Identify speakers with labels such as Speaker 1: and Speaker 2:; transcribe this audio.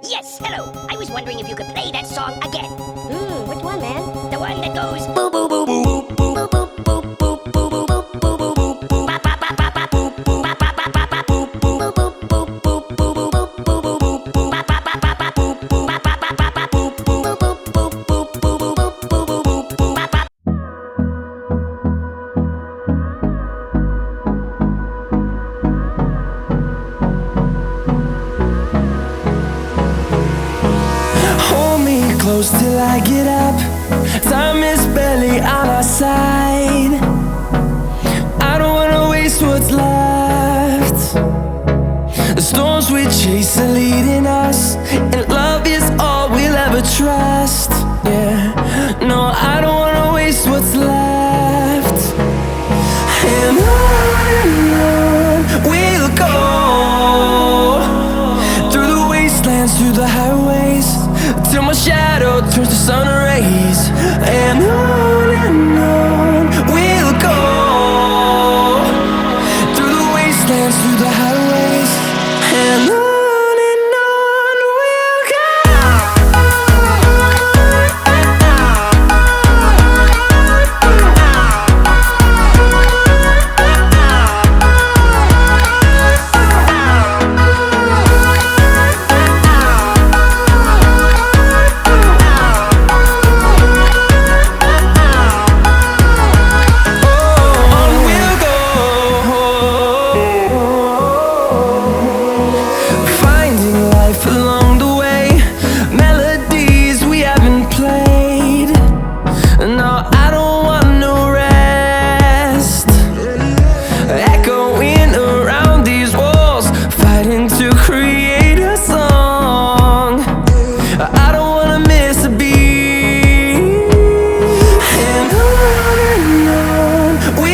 Speaker 1: Yes, hello. I was wondering if you could play that song again.
Speaker 2: Which one, man?
Speaker 1: The one that goes boo boo boo boo boo boo boo boo boo boo boo boo boo boo boo ba ba ba ba ba boo boo ba ba ba ba ba boo boo boo boo boo boo boo boo boo boo boo boo ba ba ba ba ba boo boo ba ba ba ba ba boo boo boo boo boo boo boo boo boo boo ba ba.
Speaker 3: Close till I get up. Time is barely on our side. I don't wanna waste what's left. The storms we chase are leading us, and love is all we'll ever trust. Yeah, no, I don't wanna waste what's left. And on we'll go, through the wastelands, through the highways, till my shadow turns to sun rays. And on